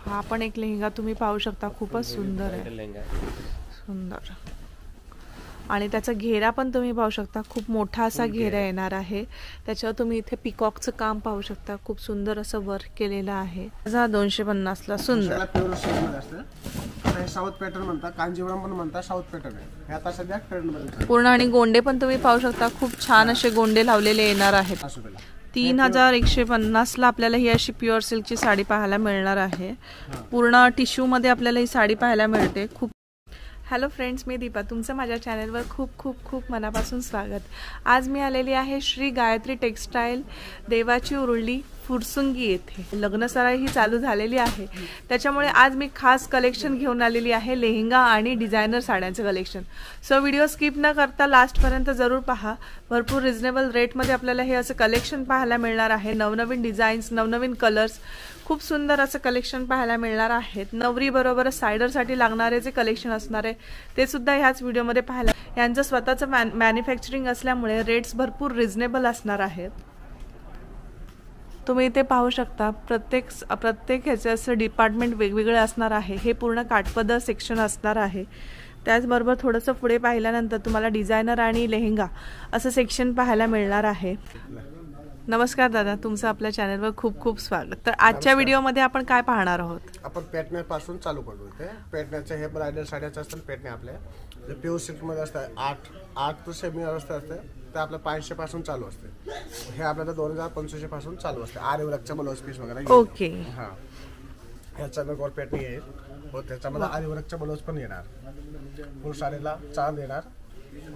हा पण एक लेहंगा तुम्ही पाहू शकता, खूपच सुंदर आहे, लेहंगा सुंदर. आणि त्याचा घेरा पण तुम्ही पाहू शकता, खूप मोठा असा घेरा येणार आहे. त्याच्यावर तुम्ही इथे पिकॉकचं काम पाहू शकता, खूप सुंदर असं वर्क केलेलं आहे. 250 ला सुंदर. साऊथ पॅटर्न म्हणतात, कांजीवरम पण म्हणतात, साऊथ पॅटर्न आहे हे आता सध्या ट्रेंड मध्ये. पूर्ण आणि गोंडे पण तुम्ही पाहू शकता, खूप छान असे गोंडे लावलेले येणार आहेत. 3150 ला आपल्याला ही अशी प्युअर सिल्कची साडी पाहायला मिळणार आहे. पूर्ण टिश्यू मध्ये आपल्याला ही साडी पाहायला मिळते. खूप हॅलो फ्रेंड्स, मी दीपा, तुमचं माझ्या चॅनलवर खूप खूप खूप मनापासून स्वागत. आज मी आलेली आहे श्री गायत्री टेक्स्टाईल, देवाची उरुळी, फुरसुंगी येथे. लग्नसराई ही चालू झालेली आहे, त्याच्यामुळे आज मी खास कलेक्शन घेऊन आलेली आहे, लेहंगा आणि डिझायनर साड्यांचं कलेक्शन. सो व्हिडिओ स्किप न करता लास्टपर्यंत जरूर पहा. भरपूर रिजनेबल रेटमध्ये आपल्याला हे असं कलेक्शन पाहायला मिळणार आहे. नवनवीन डिझाईन्स, नवनवीन कलर्स, खूप सुंदर असं कलेक्शन पाहायला मिळणार आहेत. नवरी बरोबर सायडरसाठी लागणारे जे कलेक्शन असणार आहे ते सुद्धा ह्याच व्हिडिओमध्ये पाहायला. यांचं स्वतःचं मॅन्युफॅक्चरिंग असल्यामुळे रेट्स भरपूर रिजनेबल असणार आहेत. तुम्ही इथे पाहू शकता, प्रत्येक ह्याचे असं डिपार्टमेंट वेगवेगळे असणार आहे. हे पूर्ण काठपदर सेक्शन असणार आहे. त्याचबरोबर थोडंसं पुढे पाहिल्यानंतर तुम्हाला डिझायनर आणि लेहंगा असं सेक्शन पाहायला मिळणार आहे. नमस्कार दादा, तुमचं आपल्या चॅनलवर खूप खूप स्वागत. तर आजच्या व्हिडिओमध्ये आपण काय पाहणार आहोत? आपण पॅटर्न पासून चालू करू. इथे पॅटर्नचे हे ब्रायडल साड्याचे असतात. पॅटर्न आपल्या जे प्युअर सिल्क मध्ये असतात, 8 टू सेमी अवस्था असते, ते आपल्या 500 पासून चालू असते. हे आपल्याला 2500 पासून चालू असते. आरी वर्कचा ब्लाउज पीस वगैरे. ओके. हा, ह्याचा नगर पॅटर्न येईल व त्याच्यामध्ये आरी वर्कचा ब्लाउज पण येणार. फुल साडीला चांद येणार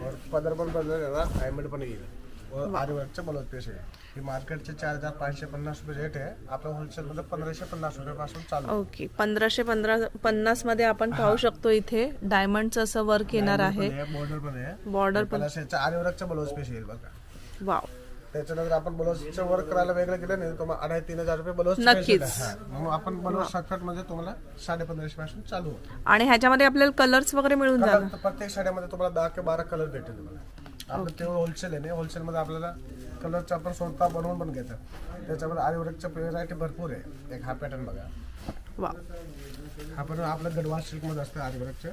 और पदर पण बदल येणार, डायमंड पण येईल व आरी वर्कचा ब्लाउज पीस येईल. ही मार्केटचे 4550 रुपये रेट आहे. आपल्या होलसेल मध्ये 1550 रुपये पासून चालू. ओके, 1550 मध्ये आपण पाहू शकतो इथे डायमंडचं असं वर्क येणार आहे. बॉर्डर पण आहे, बॉर्डर पण आरी वर्कचा ब्लाउज पीस येईल बघा. वाव. त्याच्यानंतर आपण ब्लाउजचं वर्क करायला वेगळं केलं नाही, तुम्हाला 2500-3000 रुपये ब्लाउज. नक्कीच. मग आपण ब्लाउज शॉर्टकट मध्ये तुम्हाला 1550 पासून चालू होतं. आणि ह्याच्यामध्ये आपल्याला कलर्स वगैरे मिळून जाणार. प्रत्येक साड्यामध्ये तुम्हाला 10 ते 12 कलर भेटेल तुम्हाला. आपलं तेवढं होलसेल आहे. होलसेल मध्ये आपल्याला कलरचं आपण स्वतः बनवून पण घेतात. त्याच्यामध्ये आरी वर्कच्या व्हरायटी भरपूर आहे. एक हा पॅटर्न बघा. वा. हा पण आपलं गडवाल सिल्क मध्ये असतं आरी वर्कचं.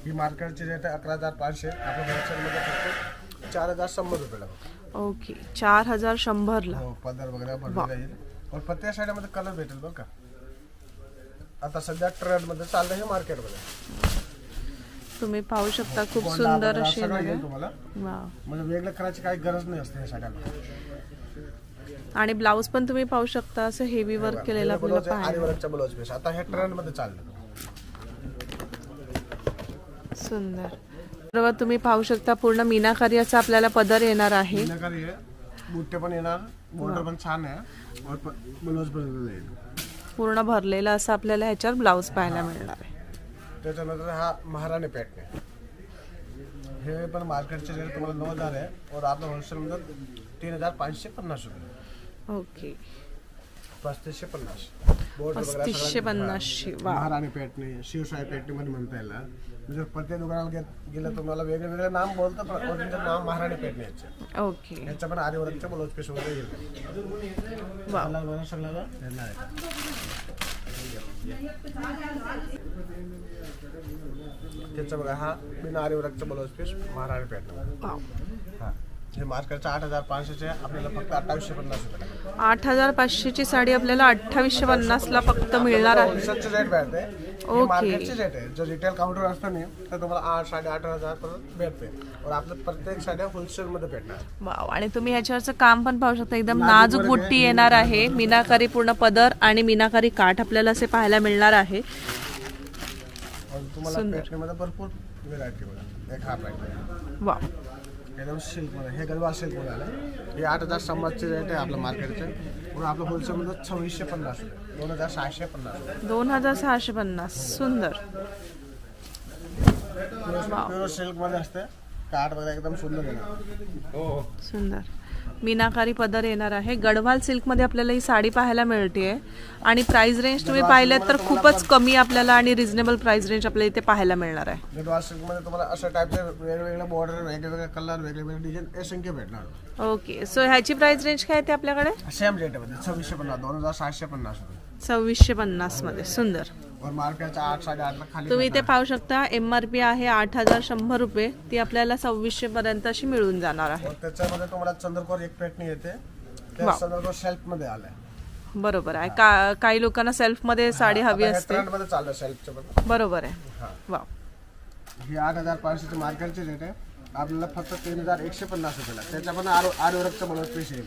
ही मार्केटची रेट आहे 11,500. आपल्या होलसेल मध्ये फक्त 4,100 रुपयाला. ओके, 4100 ला. हो, पदर वगैरे भरलेला येईल और प्रत्येक साड्यामध्ये कलर भेटेल बघ का. आता सध्या ट्रेंड मध्ये चाललं हे मार्केट मध्ये. तुम्ही पाहू शकता, खूप सुंदर असे तुम्हाला. म्हणजे वेगळं करायची काही गरज नाही असते या साड्याला. आणि ब्लाउज पण तुम्ही पाहू शकता, असं हेवी वर्क केलेलं आपल्याला आरी वर्कचा ब्लाउज पीस आता हे ट्रेंड मध्ये चाललं. सुंदर. बरोबर, तुम्ही पाहू शकता पूर्ण मीनाकारी असा आपल्याला पदर येणार आहे. मीनाकारी आहे, बुट्टे पण येणार, बॉर्डर पण छान आहे और ब्लाउज पण येईल. पूर्ण भरलेला असं आपल्याला ह्याच्यावर ब्लाउज पाहायला मिळणार आहे. त्याच्यानंतर हा महाराणी पॅटर्न आहे. हे पण मार्केटचे रेट तुम्हाला 9000 आहे और आपल्या होलसेल मध्ये 3550 रुपये. ओके, 3550. 3550. महाराणी पॅटर्न, शिवशाही पॅटर्न मध्ये म्हणता येईल. म्हणजे प्रत्येक दुकानाला गेलं तुम्हाला वेगवेगळे नाम बोलतं, पण ओरिजिनल नाव महाराणी पॅटर्न याचे. ओके. याच्या पण आरी वर्कचे ब्लाउज पीस वगैरे येईल. वा. त्याचं बघा, हा बिना आरी वर्कचा ब्लाउज पीस महाराणी पॅटर्न. हा, हे मार्केटचं 8500 आपल्याला फक्त 2850 रुपये. 8500 ची साडी आपल्याला 2850 ला फक्त मिळणार आहे. होलसेलचे रेट भेटते. ओके. मार्केटचे रेट आहे. जर रिटेल काउंटर असतं नाही तर तुम्हाला 8-8,500 पर्यंत भेटते और आपलं प्रत्येक साड्या होलसेल मध्ये भेटणार. वाव. आणि तुम्ही ह्याच्यावरचं काम पण पाहू शकता, एकदम नाजूक बुट्टी येणार आहे. मीनाकारी पूर्ण पदर आणि मीनाकारी काठ आपल्याला असे पाहायला मिळणार आहे. तुम्हाला पॅटर्न मध्ये भरपूर व्हरायटी बघा. एक हा पॅटर्न. वाव. एकदम सिल्क मध्ये, हे गडवाल सिल्क मध्ये आलं. हे 8,700 रेट आहे आपल्या मार्केटचे और आपलं होलसेल मध्ये 2650 रुपये. 2650. 2650. सुंदर. प्युअर सिल्क मध्ये असते. काठ वगैरे एकदम सुंदर येणार. सुंदर मीनाकारी पदर येणार आहे. गडवाल सिल्क मध्ये आपल्याला ही साडी पाहायला मिळते आणि प्राइस रेंज तुम्ही पाहिल्यात तर खूपच कमी आपल्याला आणि रिजनेबल प्राइस रेंज आपल्याला इथे पाहायला मिळणार आहे. गडवाल सिल्क मध्ये तुम्हाला अशा टाइपचे वेगवेगळे बॉर्डर, वेगवेगळे कलर, वेगवेगळे डिझाइन असंख्य भेटणार. ओके. सो ह्याची प्राइस रेंज काय आहे आपल्याकडे? सेम रेट मध्ये 2650. 2750 रुपये. 2650 मध्ये सुंदर. और मार्केटच्या 8 8.5 खाली तुम्ही इथे पाहू शकता MRP आहे 8100 रुपये, ती आपल्याला 2600 पर्यंत अशी मिळून जाणार आहे. त्याच्यामध्ये तुम्हाला चंद्रकोर एक पेटणी येते. ते चंद्रकोर शेल्फ मध्ये आलाय. बरोबर आहे. काही लोकांना सेल्फ मध्ये साडी हवी असते. ट्रेंड मध्ये चाललं शेल्फच्या मध्ये. बरोबर आहे. वाव. ही 8500 ची मार्केटची रेट आहे. आपल्याला फक्त 3150 रुपयाला. त्याच्या पण आरवर्कचा ब्लाउज पीस आहे.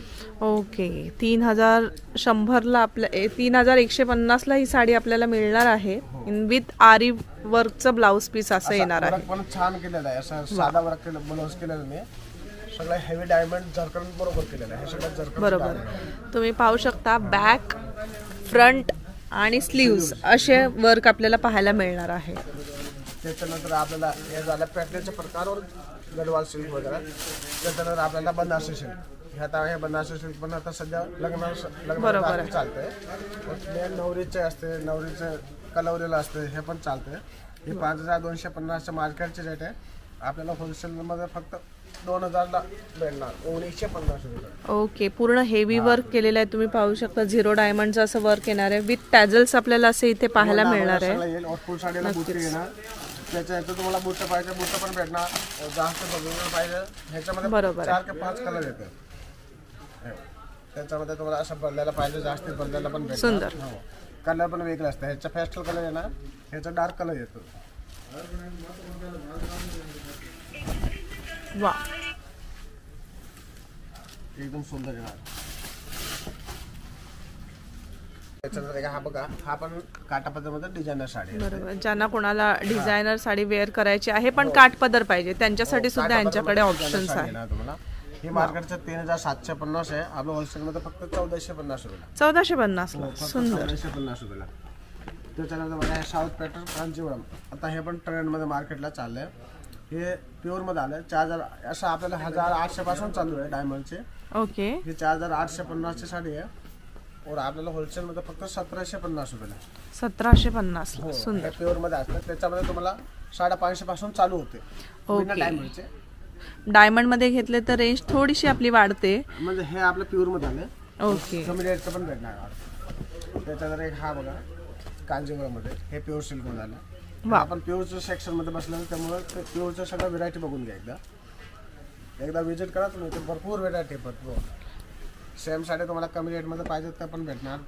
ओके. 3100 ला आपल्या 3150 ला ही साडी आपल्याला मिळणार आहे विथ आरी वर्कचं ब्लाउज पीस असं येणार आहे. पण छान केलेलं आहे. असं साधा वर्क केलं ब्लाउज केलेलं नाही. सगळं हेवी डायमंड जरकन बरोबर केलेलं आहे. हे सगळं जरकन बरोबर. तुम्ही पाहू शकता बॅक, फ्रंट आणि स्लीव्स असे वर्क आपल्याला पाहायला मिळणार आहे. त्याच्यानंतर आपल्याला हे झालं पॅटर्नचे प्रकारवर गडवाल सिल्क वगैरे. त्याच्यानंतर आपल्याला बनारसी सिल्क. आता हे बनारसी सिल्क पण आता सध्या लग्न चालतंय. मेन नवरीचे असते, नवरीचे कलवरीला असते, हे पण चालतंय. हे 5250 मार्केटचे रेट आहे. आपल्याला होलसेलमध्ये फक्त 2000 ला भेटणार. 1950 रुपये. ओके. पूर्ण हेवी वर्क केलेलं आहे. तुम्ही पाहू शकता 0 डायमंडचं असं वर्क येणार आहे विथ टॅझल्स आपल्याला असे इथे पाहायला मिळणार आहे. फुल साडीला बुट्टी येणार. त्याच्या ह्याचं तुम्हाला बुट्ट पाहिजे बुट्ट पण भेटणार. जास्त बघून पाहिजे ह्याच्यामध्ये 4 ते 5 कलर येते. त्याच्यामध्ये तुम्हाला असं बदलायला पाहिजे जास्त बदलायला पण भेटणार. सुंदर. कलर पण वेगळे असतात. ह्याचा पेस्टल कलर येणार, ह्याचा डार्क कलर येतो. वा. एकदम सुंदर येणार. त्याच्यानंतर हा बघा, हा पण काठापदरमध्ये डिझायनर साडी. बरोबर. ज्यांना कोणाला डिझायनर साडी वेअर करायची आहे पण काठपदर पाहिजे त्यांच्यासाठी सुद्धा यांच्याकडे ऑप्शन्स आहेत. तुम्हाला ही मार्केटचं 3750 आहे. आपलं होलसेलमध्ये फक्त 1450 रुपये. 1450 ला. सुंदर. 1450 रुपयाला. त्याच्यानंतर बघा हे साऊथ पॅटर्न कांजीवरम. आता हे पण ट्रेंडमध्ये मार्केटला चाललंय. हे प्युअरमध्ये आलं. 4000 असं आपल्याला 1800 पासून चालू आहे डायमंडचे. ओके. ही 4850 ची साडी आहे. और आपल्याला होलसेलमध्ये फक्त 1750 रुपयाला. 1750 ला. सुंदर. प्युअरमध्ये असतं. त्याच्यामध्ये तुम्हाला 550 पासून चालू होते. बिना डायमंडचे. डायमंड मध्ये घेतले तर रेंज थोडीशी आपली वाढते. म्हणजे हे आपलं प्युअरमध्ये आलं. ओके. कमी रेटचं पण भेटणार. त्याच्यानंतर एक हा बघा कांजीवरममध्ये. हे प्युअर सिल्कमध्ये आलं. आपण प्युअरच्या सेक्शनमध्ये बसलो त्यामुळे ते प्युअरच्या सगळ्या व्हेरायटी बघून घ्या. एकदा विजिट करा तुम्ही. ते भरपूर व्हेरायटी भरपूर. सेम साडी तुम्हाला कमी रेट मध्ये पाहिजे तर पण भेटणार.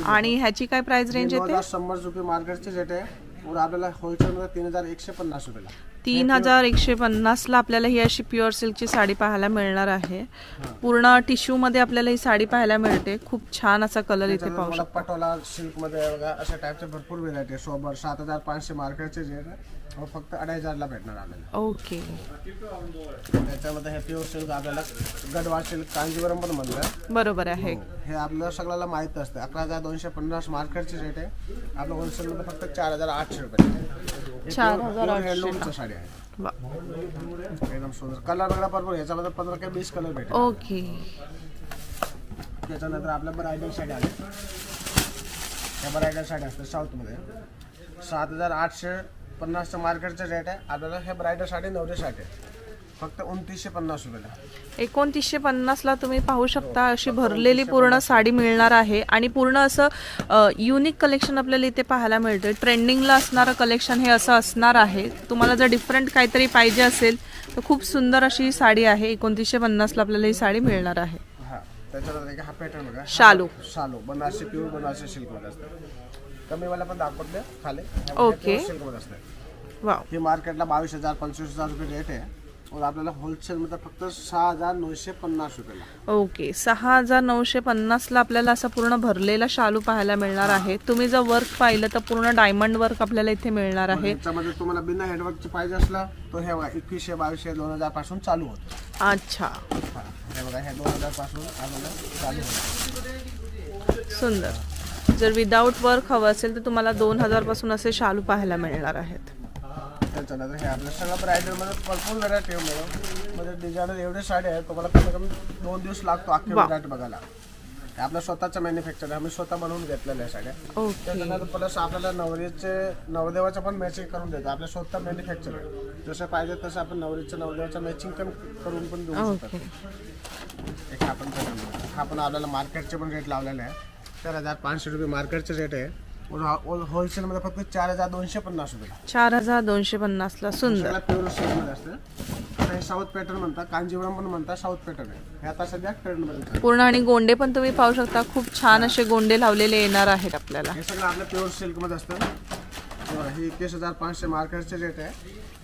आणि ह्याची काय प्राइस रेंज येते? 2100 रुपये मार्केटची रेट आहे. और आपल्याला होलसेल मध्ये 3150 रुपयाला. 3150 ला आपल्याला ही अशी प्युअर सिल्कची साडी पाहायला मिळणार आहे. पूर्ण टिश्यू मध्ये आपल्याला ही साडी पाहायला मिळते. खूप छान असा कलर इथे पाहू शकता. पटोला सिल्क मध्ये बघा अशा टाइपचे भरपूर व्हेरायटी आहे. सोबत 7500 मार्केटचे रेट आहे. और फक्त 2500 ला भेटणार आपल्याला. ओके. त्याच्यामध्ये हे प्युअर सिल्क आपल्याला गडवाल सिल्क कांजीवरम पण म्हणतात. बरोबर आहे. हे आपल्याला सगळ्याला माहित असतं. 11250 मार्केटची रेट आहे. आपल्या होलसेलमध्ये फक्त 4800 रुपये. 4800 साडी आहे. एकदम सुंदर. कलर वगैरे भरपूर. याच्यामध्ये 15 ते 20 कलर भेटतात. ओके. त्याच्यानंतर आपल्या ब्रायडल साडी आली. या ब्रायडल साडी असतात साऊथमध्ये. 7850 मार्केटचे रेट आहे. आपल्याला हे ब्रायडल साडी 950 आहे. फक्त 2950 रुपयाला. 2950 ला तुम्ही पाहू शकता अशी भरलेली पूर्ण साडी मिळणार आहे. आणि पूर्ण असं युनिक कलेक्शन आपल्याला इथे पाहायला मिळते. ट्रेंडिंगला असणारं कलेक्शन हे असं असणार आहे. तुम्हाला जर डिफरंट काहीतरी पाहिजे असेल तर खूप सुंदर अशी साडी आहे. 2950 ला आपल्याला ही साडी मिळणार आहे. त्याच्यानंतर हा पॅटर्न बघा. शालू बनारसी प्युअर बनारसी सिल्क मध्ये असतं. कमी वाला पण दाखवते खाली. ओके. सिल्क मध्ये असते. वाव. ही मार्केटला 22,000 25,000 रुपये रेट आहे. और आपल्याला होलसेलमध्ये फक्त 6950 रुपयाला. ओके. 6950 ला आपल्याला असं पूर्ण भरलेला शालू पाहायला मिळणार आहे. तुम्ही जर वर्क पाहिलं तर पूर्ण डायमंड वर्क आपल्याला इथे मिळणार आहे. त्याच्यामध्ये तुम्हाला बिना हेडवर्कचे पाहिजे असला तो हे 2100 2200 2000 पासून चालू होतो. अच्छा. हे बघा हे 2000 पासून आपल्याला चालू होतं. सुंदर. जर विदाउट वर्क हवं असेल तर तुम्हाला 2000 पासून असे शालू पाहायला मिळणार आहेत. त्याच्यानंतर हे आपल्या सगळं ब्रायडलमध्ये भरपूर व्हेरायटी आहे. म्हणजे डिझायनर एवढे साडी आहेत तुम्हाला कमी कमी 2 दिवस लागतो अख्खी व्हेरायटी बघायला. हे आपलं स्वतःचं मॅन्युफॅक्चर आहे. आम्ही स्वतः बनवून घेतलेल्या आहे साड्या. त्याच्यानंतर प्लस आपल्याला नवरदेवाचं पण मॅचिंग करून देतो. आपल्या स्वतः मॅन्युफॅक्चर आहे. जसं पाहिजे तसं आपण नवरदेवाचं मॅचिंग करून पण देऊ शकतो. एक हा पण आपल्याला मार्केटचे पण रेट लावलेले आहे. 4,500 रुपये मार्केटचे रेट आहे और होलसेल मध्ये फक्त 4,250 रुपये. 4,250ला. सुंदर. प्युअर सिल्क मध्ये असतं. हे साऊथ पॅटर्न म्हणतात, कांजीवरम पण म्हणतात, साऊथ पॅटर्न आहे. हे आता सध्या ट्रेंड मध्ये पूर्ण आणि गोंडे पण तुम्ही पाहू शकता, खूप छान असे गोंडे लावलेले येणार आहेत आपल्याला. हे सगळं आपलं प्युअर सिल्क मध्ये असतं. हे 21,500 मार्केटचे रेट आहे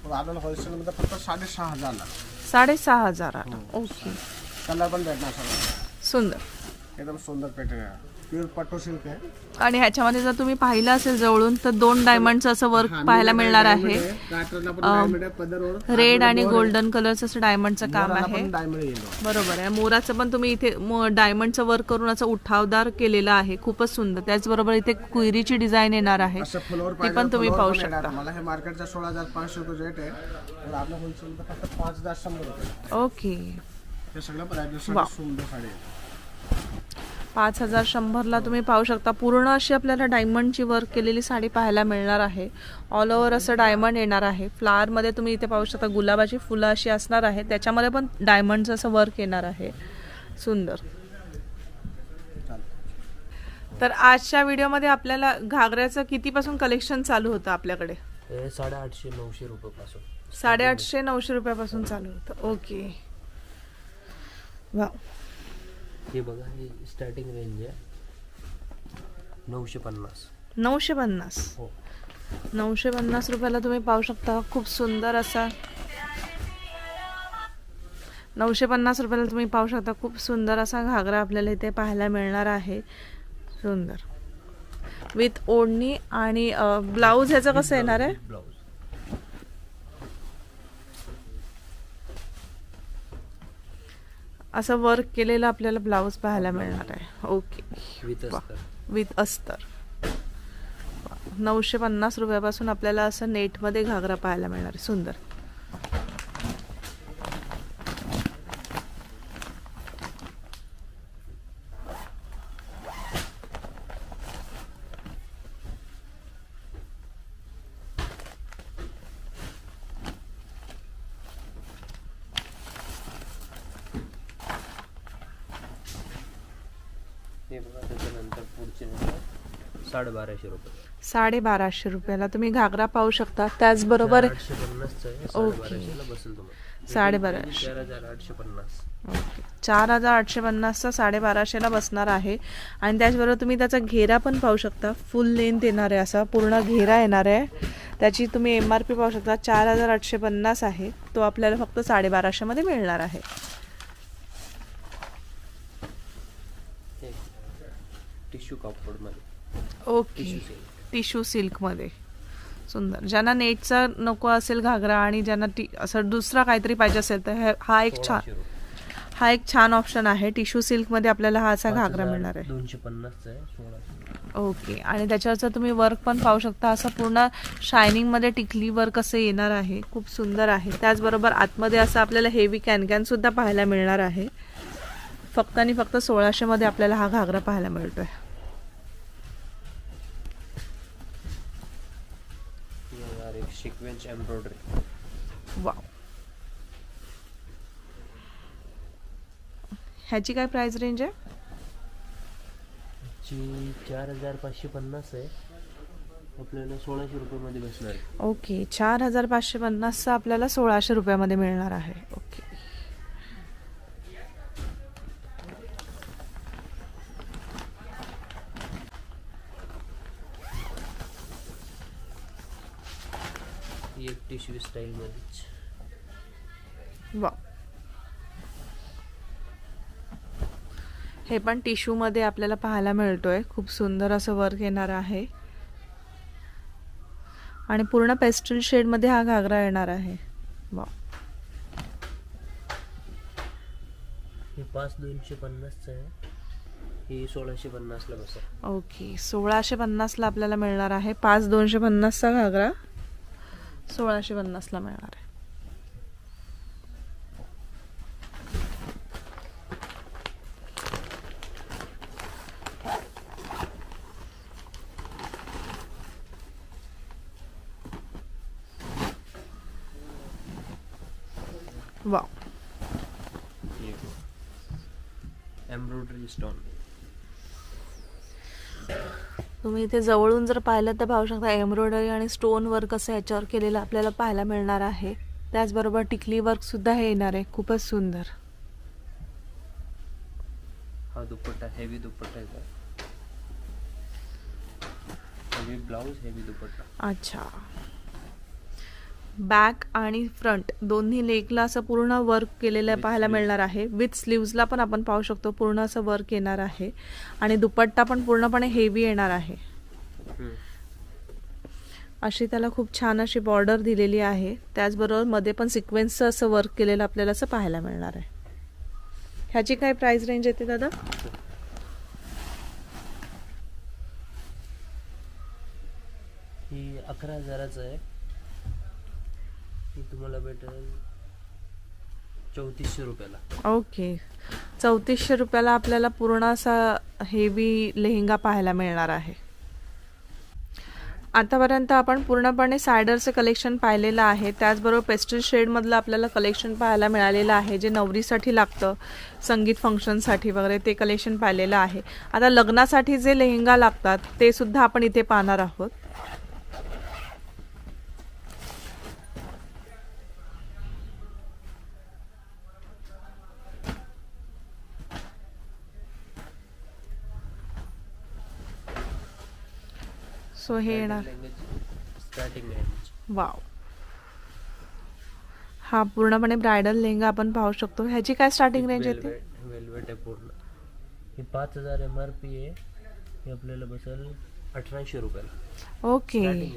और आपल्याला होलसेल मध्ये फक्त 6,500 ला. 6,500. ओके. कलर पण भेटणार सगळं. सुंदर. एकदम सुंदर पॅटर्न आहे. प्युअर पट्टू सिल्क आहे. आणि ह्याच्यामध्ये जर तुम्ही पाहिलं असेल जवळून तर 2 डायमंडचं असं वर्क पाहायला मिळणार आहे. रेड आणि गोल्डन कलरचं असं डायमंडचं काम आहे. बरोबर आहे. मोराचं पण तुम्ही इथे डायमंडचं वर्क करून असं उठावदार केलेलं आहे, खूपच सुंदर. त्याचबरोबर इथे कुयरीची डिझाईन येणार आहे, ती पण तुम्ही पाहू शकता. मला हे मार्केटचा 16,500 रुपये रेट आहे और आपल्या होलसेल फक्त 5,100 रुपये. ओके. हे सगळं ब्राइडल सुंदर साडी आहे. 5,100ला तुम्ही पाहू शकता. पूर्ण अशी आपल्याला डायमंडची वर्क केलेली साडी पाहायला मिळणार आहे. ऑल ओव्हर असं डायमंड येणार आहे. फ्लावर मध्ये तुम्ही इथे पाहू शकता गुलाबाची फुलं अशी असणार आहे, त्याच्यामध्ये पण डायमंडचं असं वर्क येणार आहे. सुंदर. तर आजच्या व्हिडिओमध्ये आपल्याला घागऱ्याचं कितीपासून कलेक्शन चालू होतं आपल्याकडे? 850-900 रुपयापासून. 850-900 रुपयापासून चालू होतं. ओके. वा. हे बघा, ही स्टार्टिंग रेंज आहे 950. 950. हो. 950 रुपयाला तुम्ही पाहू शकता. खूप सुंदर असा 950 रुपयाला तुम्ही पाहू शकता. खूप सुंदर असा घागरा आपल्याला इथे पाहायला मिळणार आहे. सुंदर. विथ ओढणी आणि ब्लाऊज ह्याचं कसं येणार आहे? ब्लाऊज असं वर्क केलेलं आपल्याला ब्लाऊज पाहायला मिळणार आहे. ओके. विथ अस्तर. 950 रुपयापासून आपल्याला असं नेटमध्ये घागरा पाहायला मिळणार आहे. सुंदर. हे बघा, त्याच्यानंतर पुढचे 1250 रुपये. 1250 रुपयाला तुम्ही घागरा पाहू शकता. त्याचबरोबर 850 आहे. 1250 बसेल तुम्हाला. 1250. 4,850. ओके. 4,850चा 1250ला बसणार आहे. आणि त्याचबरोबर तुम्ही त्याचा घेरा पण पाहू शकता. फुल लेंथ येणार आहे, असा पूर्ण घेरा येणार आहे. त्याची तुम्ही MRP पाहू शकता. 4,850 आहे. तो आपल्याला फक्त 1250 मध्ये मिळणार आहे. टिश्यू कापड मध्ये. ओके. टिश्यू सिल्क मध्ये. सुंदर. ज्यांना नेटचा नको असेल घागरा आणि ज्यांना असं दुसरा काहीतरी पाहिजे असेल तर हा एक छान ऑप्शन आहे. टिश्यू सिल्क मध्ये आपल्याला हा असा घागरा मिळणार आहे. 250 आहे. 1600. ओके. आणि त्याच्यावरचं तुम्ही वर्क पण पाहू शकता. असं पूर्ण शायनिंग मध्ये टिकली वर्क असं येणार आहे. खूप सुंदर आहे. त्याचबरोबर आतमध्ये असं आपल्याला हेवी कॅन सुद्धा पाहायला मिळणार आहे. फक्त आणि फक्त 1600 मध्ये आपल्याला हा घागरा पाहायला मिळतोय. Sequence embroidery. वाव. ह्याची काय प्राइस रेंज आहे? 4,550 आहे. आपल्याला 1600 रुपयामध्ये बसणार आहे. ओके. 4,550 आपल्याला 1600 रुपयामध्ये मिळणार आहे. ओके. एक टिश्यू स्टाईल मध्ये. वा. हे पण टिश्यू मध्ये आपल्याला पाहायला मिळतोय. खूप सुंदर असं वर्क येणार आहे आणि पूर्ण पेस्टल शेड मध्ये हा घागरा येणार आहे. वा. हे 5,250 आहे. ही 1650 ला बसेल. ओके. 1650 ला आपल्याला मिळणार आहे. 5,250 चा घागरा 1650 ला मिळणार आहे. वाव. Embroidery stone. तुम्ही इथे जवळून जर पाहिलं तर पाहू शकता एम्ब्रॉयडरी आणि स्टोन वर्क असं याच्यावर केलेलं आपल्याला पाहायला मिळणार आहे. त्याचबरोबर टिकली वर्क सुद्धा हे येणार आहे. खूपच सुंदर. हा दुपट्टा हेवी दुपट्टा आहे. हेवी ब्लाउज हेवी दुपट्टा. अच्छा. बॅक आणि फ्रंट दोन्ही लेगला असं पूर्ण वर्क केलेलं पाहायला मिळणार आहे. विथ स्लीव्सला पण आपण पाहू शकतो पूर्ण असं वर्क येणार आहे आणि दुपट्टा पण पूर्णपणे हेवी येणार आहे. अशी त्याला खूप छान अशी बॉर्डर दिलेली आहे. त्याचबरोबर मध्ये पण सिक्वेन्सचं असं वर्क केलेलं आपल्याला असं पाहायला मिळणार आहे. ह्याची काय प्राइस रेंज येते दादा? ही 11,000च आहे. ही तुम्हाला भेटेल 3400 रुपयाला. ओके. 3400 रुपयाला आपल्याला पूर्ण असा हेवी लेहंगा पाहायला मिळणार आहे. आतापर्यंत आपण पूर्णपणे सायडरचे कलेक्शन पाहिलेलं आहे. त्याचबरोबर पेस्टल शेडमधलं आपल्याला कलेक्शन पाहायला मिळालेलं आहे जे नवरीसाठी लागतं, संगीत फंक्शनसाठी वगैरे ते कलेक्शन पाहिलेलं आहे. आता लग्नासाठी जे लेहंगा लागतात ते सुद्धा आपण इथे पाहणार आहोत. सो हे येणार स्टार्टिंग रेंज. वाव. हा पूर्णपणे ब्रायडल लेहंगा आपण पाहू शकतो. ह्याची काय स्टार्टिंग रेंज येते? वेलवेट आहे पूर्ण. ही 5000 MRP आहे. हे आपल्याला बसेल 1800 रुपयाला. ओके.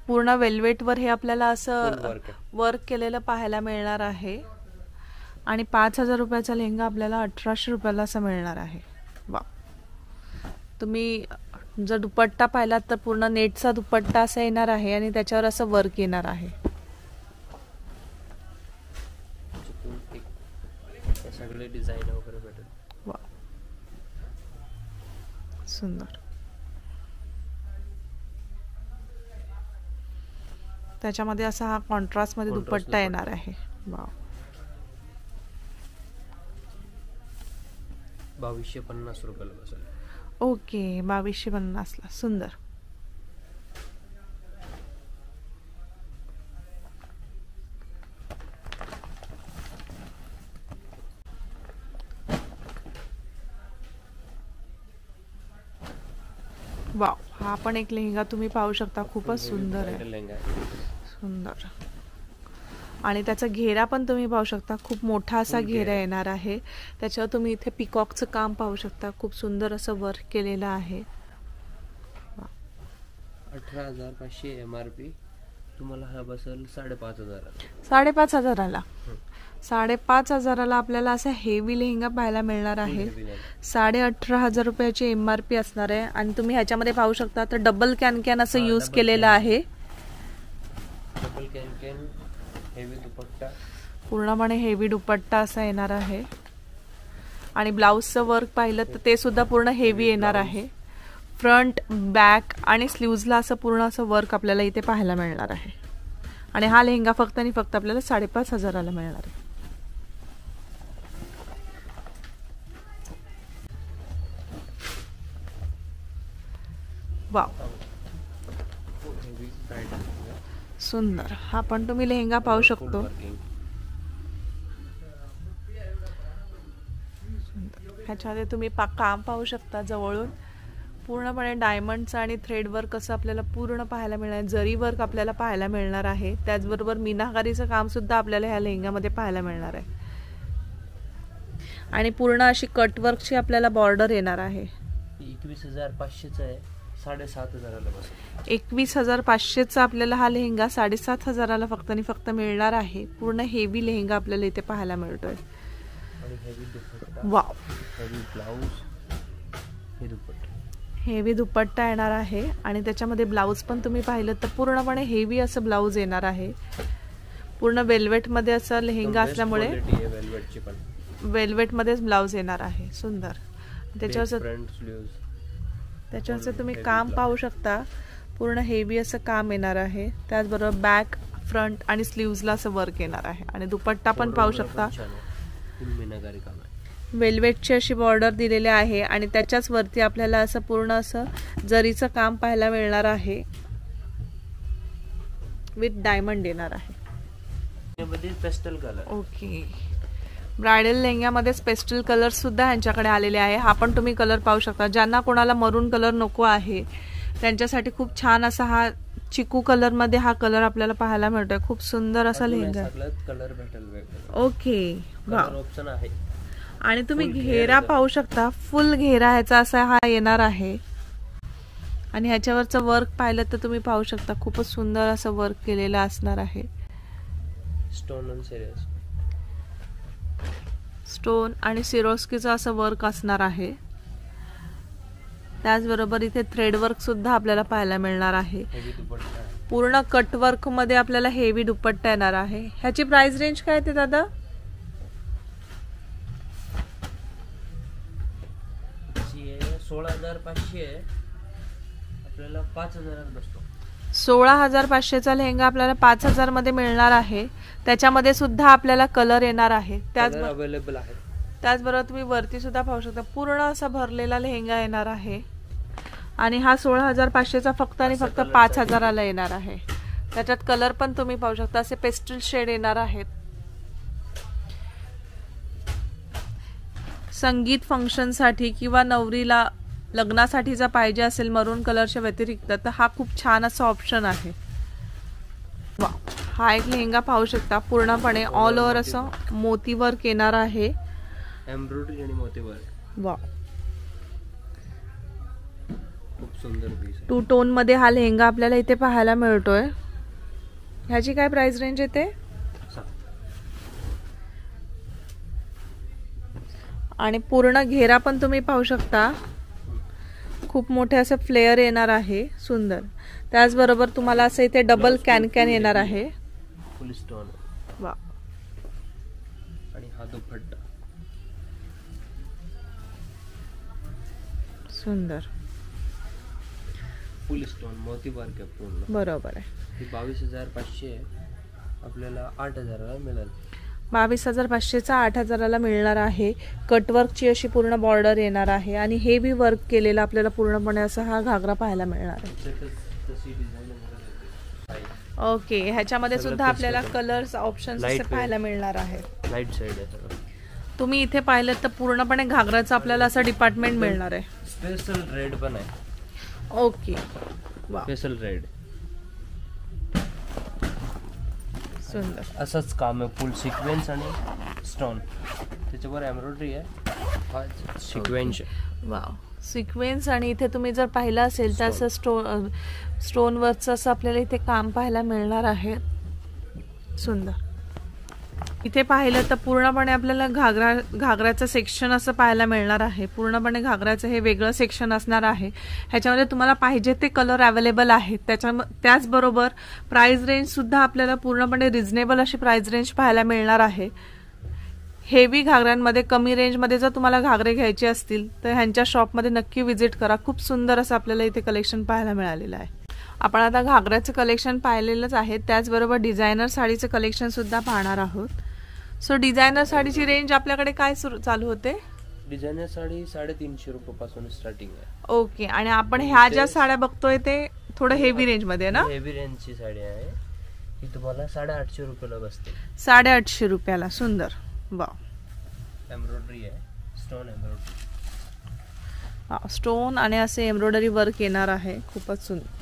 पूर्ण वेलवेट वर हे आपल्याला असं वर्क केलेलं पाहायला मिळणार आहे आणि 5000 रुपयाचा लेहंगा आपल्याला 1800 रुपयाला असं मिळणार आहे. वा. तुम्ही जर दुपट्टा पाहिलात तर पूर्ण नेटचा दुपट्टा असा येणार आहे आणि त्याच्यावर असं वर्क येणार आहे. सगळे डिझाइन वगैरे भेटेल. वा. सुंदर. त्याच्यामध्ये असा हा कॉन्ट्रास्ट मध्ये दुपट्टा येणार आहे. वाव. 2250 रुपयाला बसेल. ओके. 2250 ला. सुंदर. वाव. हा पण एक लेहंगा तुम्ही पाहू शकता. खूपच सुंदर आहे. सुंदर. आणि त्याचा घेरा पण तुम्ही पाहू शकता. खूप मोठा असा घेरा येणार आहे. त्याच्यावर तुम्ही इथे पिकॉकचं काम पाहू शकता. खूप सुंदर असं वर्क केलेलं आहे. 18,500 MRP. तुम्हाला हा बसेल 5,500. 5,500ला. 5,500ला आपल्याला असा हेवी लेहंगा पाहायला मिळणार आहे. 18,500 रुपयाची MRP असणार आहे आणि तुम्ही ह्याच्यामध्ये पाहू शकता तर डबल कॅन असं यूज केलेलं आहे. डबल कॅन हेवी दुपट्टा. पूर्णपणे हेवी दुपट्टा असा येणार आहे आणि ब्लाउजचं वर्क पाहिलं तर ते सुद्धा पूर्ण हेवी येणार आहे. फ्रंट, बॅक आणि स्लीव्जला असं पूर्ण असं वर्क आपल्याला इथे पाहायला मिळणार आहे आणि हा लेहंगा फक्त आणि फक्त आपल्याला 5,500ला मिळणार आहे. वाव. सुंदर. हा पण तुम्ही लेहंगा पाहू शकतो. ह्याच्यामध्ये तुम्ही काम पाहू शकता जवळून. पूर्णपणे डायमंडचं आणि थ्रेड वर्क असं आपल्याला पूर्ण पाहायला मिळणार. जरी वर्क आपल्याला पाहायला मिळणार आहे. त्याचबरोबर मीनाकारीचं काम सुद्धा आपल्याला ह्या लेहंगामध्ये पाहायला मिळणार आहे आणि पूर्ण अशी कट वर्कची आपल्याला बॉर्डर येणार आहे. 21,500चा आहे. 7,500ला बसेल. 21,500चा आपल्याला हा लेहंगा 7,500ला फक्त आणि फक्त मिळणार आहे. पूर्ण हेवी लेहंगा आपल्याला इथे पाहायला मिळतोय. वाव. हेवी ब्लाउज, हे दुपट्टा. हेवी दुपट्टा येणार आहे आणि त्याच्यामध्ये ब्लाउज पण तुम्ही पाहिलं तर पूर्णपणे हेवी असं ब्लाउज येणार आहे. पूर्ण वेल्वेट मध्ये असं लेहंगा असल्यामुळे वेल्वेट मध्येच ब्लाउज येणार आहे. सुंदर. त्याच्यावरचं तुम्ही काम पाहू शकता. पूर्ण हेवी असं काम येणार आहे. त्याचबरोबर बॅक, फ्रंट आणि स्लीव्जला असं वर्क येणार आहे आणि दुपट्टा पण पाहू शकता. वेल्वेटची अशी बॉर्डर दिलेली आहे आणि त्याच्याच वरती आपल्याला असं पूर्ण असं जरीचं काम पाहायला मिळणार आहे. विथ डायमंड येणार आहे. Pastel colour. ओके. ब्रायडल लेहंग्यामध्येच पेस्टल कलर सुद्धा यांच्याकडे आलेले आहे. हा पण तुम्ही कलर पाहू शकता. ज्यांना कोणाला मरून कलर नको आहे त्यांच्यासाठी खूप छान असा हा चिकू कलर मध्ये हा कलर आपल्याला पाहायला मिळतोय. खूप सुंदर असा लेहंगा. कलर भेटेल. ओके. ऑप्शन आहे. आणि तुम्ही घेरा पाहू शकता. फुल घेरा ह्याचा असा हा येणार आहे. आणि ह्याच्यावरचं वर्क पाहिलं तर तुम्ही पाहू शकता खूपच सुंदर असं वर्क केलेलं असणार आहे. स्टोन आणि सिरोस्कीचं असं वर्क असणार आहे. त्याचबरोबर इथे थ्रेड वर्क सुद्धा आपल्याला पाहायला मिळणार आहे. पूर्ण कट वर्क मध्ये आपल्याला हेवी दुपट्टा येणार आहे. ह्याची प्राइस रेंज काय ते दादा? 16,500 आपल्याला 5,000 बसतो. 16,500चा लेहंगा आपल्याला 5,000 मध्ये मिळणार आहे. त्याच्यामध्ये सुद्धा आपल्याला कलर येणार आहे. अवेलेबल आहे. त्याचबरोबर तुम्ही वरती सुद्धा पाहू शकता पूर्ण असा भरलेला लेहंगा येणार आहे. आणि हा 16,500चा फक्त आणि फक्त 5,000ला येणार आहे. त्याच्यात कलर पण तुम्ही पाहू शकता असे पेस्टल शेड येणार आहेत. संगीत फंक्शन साठी किंवा नवरीला लग्नासाठी जर पाहिजे असेल मरून कलरच्या व्यतिरिक्त तर हा खूप छान असा ऑप्शन आहे. वा. हा एक लेहंगा पाहू शकता पूर्णपणे ऑल ओव्हर असं मोती वर्क येणार आहे. एम्ब्रॉयडरी आणि मोती वर्क. वा. खूप सुंदर पीस. 2 टोन मध्ये हा लेहंगा आपल्याला इथे पाहायला मिळतोय. ह्याची काय प्राइस रेंज येते? आणि पूर्ण घेरा पण तुम्ही पाहू शकता खूप मोठे असे फ्लेअर येणार आहे. सुंदर. त्याचबरोबर तुम्हाला असं इथे डबल कॅन येणार आहे. फुल स्टोन. वा. आणि हा दुपट्टा सुंदर. फुल स्टोन मोती वर्क आहे पूर्ण. बरोबर आहे. 22,500 आपल्याला 8,000ला मिळेल. 22,500चा 8,000ला मिळणार आहे. कटवर्कची अशी पूर्ण बॉर्डर येणार आहे आणि हेवी वर्क केलेला आपल्याला पूर्णपणे असा हा घागरा पाहायला मिळणार आहे. ओके. ह्याच्यामध्ये सुद्धा आपल्याला कलर्स ऑप्शन्स असे पाहायला मिळणार आहेत. लाईट साइड आहे. तुम्ही इथे पाहिलं तर पूर्णपणे घागराचं आपल्याला असं डिपार्टमेंट मिळणार आहे. स्पेशल रेड पण आहे. ओके. वा. Special red. सुंदर असंच काम आहे. फुल सिक्वेन्स आणि स्टोन त्याच्यावर एम्ब्रॉयडरी आहे. सिक्वेन्स. वाव. सिक्वेन्स आणि इथे तुम्ही जर पाहिलं असेल तर असं स्टोन वर्कचं असं आपल्याला इथे काम पाहायला मिळणार आहे. सुंदर. इथे पाहिलं तर पूर्णपणे आपल्याला घागराचं सेक्शन असं पाहायला मिळणार आहे. पूर्णपणे घागराचं हे वेगळं सेक्शन असणार आहे. ह्याच्यामध्ये तुम्हाला पाहिजे ते कलर अवेलेबल आहेत. त्याचबरोबर प्राइस रेंज सुद्धा आपल्याला पूर्णपणे रिझनेबल अशी प्राइस रेंज पाहायला मिळणार आहे. हेवी घागऱ्यांमध्ये कमी रेंजमध्ये जर तुम्हाला घागरे घ्यायचे असतील तर ह्यांच्या शॉपमध्ये नक्की व्हिजिट करा. खूप सुंदर असं आपल्याला इथे कलेक्शन पाहायला मिळालेलं आहे. आपण आता घागऱ्याचं कलेक्शन पाहिलेलंच आहे. त्याचबरोबर डिझायनर साडीचं कलेक्शन सुद्धा पाहणार आहोत. सो डिझायनर साडीची रेंज आपल्याकडे काय चालू होते? डिझायनर साडी 350 रुपयापासून स्टार्टिंग आहे. ओके. आणि आपण ह्या ज्या साड्या बघतोय ते थोडं हेवी रेंज मध्ये ना? हेवी रेंजची साडी आहे. ही तुम्हाला 850 रुपयाला बसते. 850 रुपयाला. सुंदर. वा. एम्ब्रॉयडरी आहे. Stone embroidery. स्टोन आणि असे एम्ब्रॉयडरी वर्क येणार आहे. खूपच सुंदर.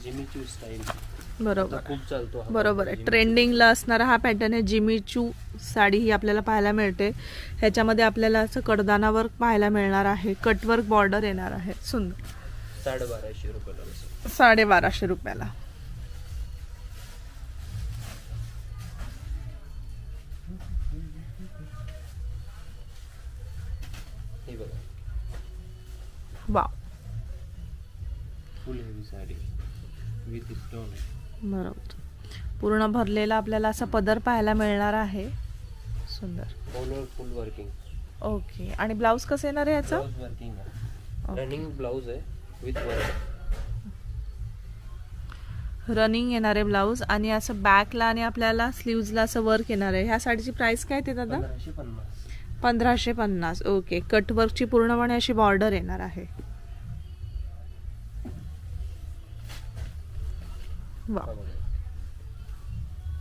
Jimmy Choo style. बरोबर. खूप चालतो. बरोबर आहे. ट्रेंडिंगला असणारा हा पॅटर्न आहे. जिमीचू साडी ही आपल्याला पाहायला मिळते. ह्याच्यामध्ये आपल्याला असं कडदाना वर्क पाहायला मिळणार आहे. कटवर्क बॉर्डर येणार आहे. सुंदर. 1250 रुपयाला. 1250 रुपयाला. Wow. Full heavy sari with stone. बरोबर. पूर्ण भरलेला आपल्याला असा पदर पाहायला मिळणार आहे. सुंदर. ऑल ओव्हर फुल वर्किंग. ओके. आणि ब्लाउज कसं येणार आहे याचा? ब्लाउज वर्किंग आहे. रनिंग ब्लाउज आहे विथ वर्क. रनिंग येणार आहे ब्लाऊज आणि असं बॅकला आणि आपल्याला स्लीव्जला असं वर्क येणार आहे. ह्या साडीची प्राइस काय ते दादा? 1550. ओके. कटवर्कची पूर्णपणे अशी बॉर्डर येणार आहे. वा,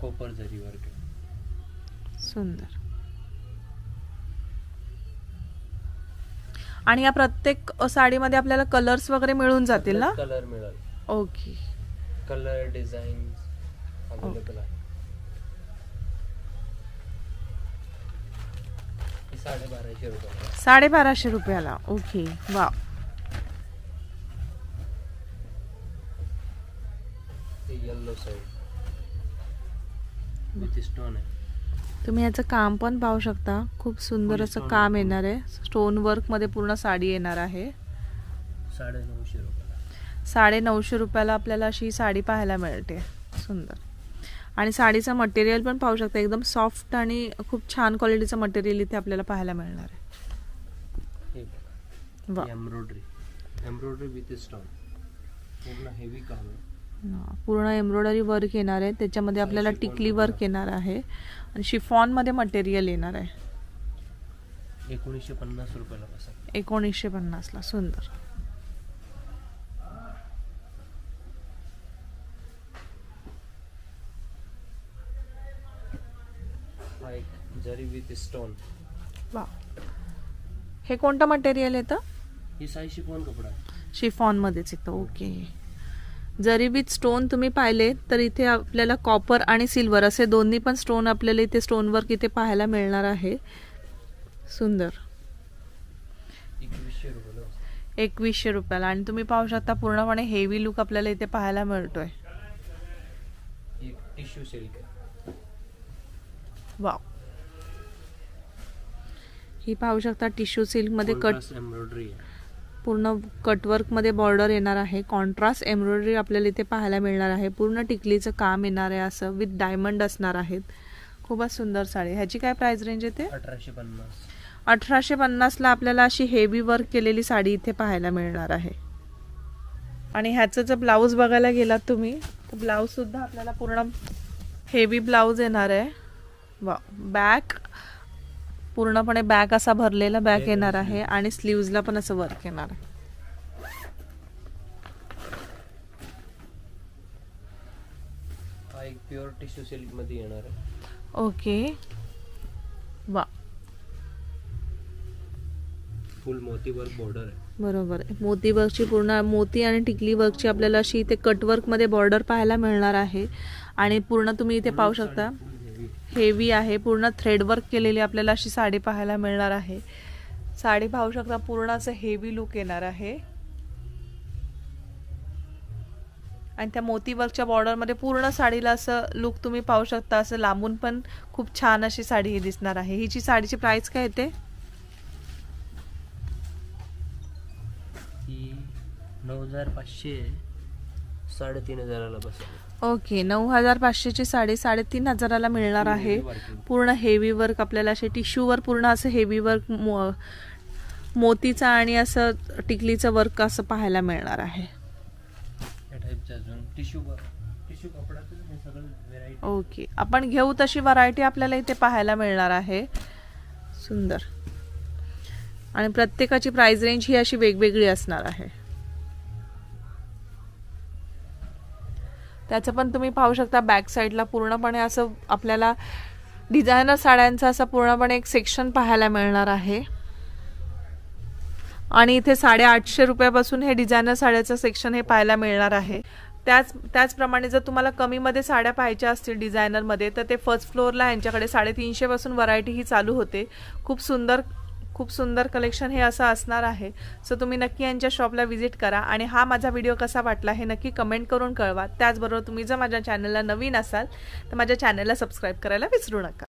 कॉपर जरी वर्क सुंदर. आणि या प्रत्येक साडीमध्ये आपल्याला कलर्स वगैरे मिळून जातील ना? कलर मिळेल. ओके. कलर डिझाईन अवेलेबल आहे. 1250 रुपये. 1250 रुपयाला. ओके. वा. येलो साइड विथ स्टोन आहे. तुम्ही याचं काम पण पाहू शकता. खूप सुंदर असं काम येणार आहे. स्टोन वर्क मध्ये पूर्ण साडी येणार आहे. 950 रुपयाला. 950 रुपयाला आपल्याला अशी साडी पाहायला मिळते. सुंदर. आणि साडीचं मटेरियल पण पाहू शकता. एकदम सॉफ्ट आणि खूप छान क्वालिटीचं मटेरियल इथे आपल्याला पाहायला मिळणार आहे. वा. Embroidery with stone. पूर्ण हेवी काम आहे. पूर्ण एम्ब्रॉयडरी वर्क येणार आहे. त्याच्यामध्ये आपल्याला टिकली वर्क येणार आहे आणि शिफॉन मध्ये मटेरियल येणार आहे. 1950 रुपयाला बसेल. 1950 ला. सुंदर. जरी विथ स्टोन. वा. हे कोणतं मटेरियल येतं? हे साई शिफॉन कपडा आहे. शिफॉन मध्येच येतं. ओके. जरी विथ स्टोन तुम्ही पाहिले तर इथे आपल्याला कॉपर आणि सिल्वर असे दोन्ही पण स्टोन आपल्याला इथे स्टोन वर्क इथे पाहायला मिळणार आहे. सुंदर. 2100 रुपयाला. आणि तुम्ही पाहू शकता पूर्णपणे हेवी लुक आपल्याला इथे पाहायला मिळतोय. Tissue silk. वाव. ही पाहू शकता टिश्यू सिल्क मध्ये कट एम्ब्रॉयडरी पूर्ण कटवर्क मध्ये बॉर्डर येणार आहे. कॉन्ट्रास्ट एम्ब्रॉयडरी आपल्याला इथे पाहायला मिळणार आहे. पूर्ण टिकलीचं काम येणार आहे असं विथ डायमंड असणार आहेत. खूपच सुंदर साडी. ह्याची काय प्राइस रेंज येते? 1850. 1850 ला आपल्याला अशी हेवी वर्क केलेली साडी इथे पाहायला मिळणार आहे. आणि ह्याचं जर ब्लाऊज बघायला गेलात तुम्ही तर ब्लाऊज सुद्धा आपल्याला पूर्ण हेवी ब्लाऊज येणार आहे. वा. बॅक पूर्णपणे बॅक असा भरलेला बॅक येणार आहे आणि स्लीव्जला पण असं वर्क येणार आहे. एक प्युअर टिश्यू सिल्क मध्ये येणार आहे. ओके. वा. फुल मोती वर्क बॉर्डर आहे. बरोबर. मोती वर्कची पूर्ण मोती आणि टिकली वर्कची आपल्याला अशी इथे कटवर्क मध्ये बॉर्डर पाहायला मिळणार आहे. आणि पूर्ण तुम्ही इथे पाहू शकता हेवी आहे. पूर्ण थ्रेड वर्क केलेली आपल्याला अशी साडी पाहायला मिळणार आहे. साडी पाहू शकता पूर्ण असं हेवी लुक येणार आहे. आणि त्या मोती वर्कच्या बॉर्डर मध्ये पूर्ण साडीला असं लुक तुम्ही पाहू शकता. असं लांबून पण खूप छान अशी साडी ही दिसणार आहे. हिची साडीची प्राइस काय येते? 9500. 3500 बसेल. ओके. 9500 ची साडी 3500 मिळणार आहे. पूर्ण हेवी वर्क आपल्याला असे टिश्यूवर पूर्ण असं हेवी वर्क मोतीचा आणि असं टिकलीचं वर्क असं पाहायला मिळणार आहे. ओके. आपण घेऊ तशी व्हरायटी आपल्याला इथे पाहायला मिळणार आहे. सुंदर. आणि प्रत्येकाची प्राइस रेंज ही अशी वेगवेगळी असणार आहे. त्याचं पण तुम्ही पाहू शकता बॅक साईडला पूर्णपणे असं आपल्याला डिझायनर साड्यांचा असं पूर्णपणे एक सेक्शन पाहायला मिळणार आहे. आणि इथे 850 रुपयापासून हे डिझायनर साड्याचं सेक्शन हे पाहायला मिळणार आहे. त्याचप्रमाणे जर तुम्हाला कमी मध्ये साड्या पाहायच्या असतील डिझायनर मध्ये तर ते फर्स्ट फ्लोअरला यांच्याकडे 350 पासून व्हरायटी ही चालू होते. खूप सुंदर कलेक्शन हे असं असणार आहे. सो तुम्ही नक्की यांच्या शॉपला व्हिजिट करा. आणि हा माझा व्हिडिओ कसा वाटला हे नक्की कमेंट करून कळवा. त्याचबरोबर तुम्ही जर माझ्या चॅनलला नवीन असाल तर माझ्या चॅनलला सबस्क्राईब करायला विसरू नका.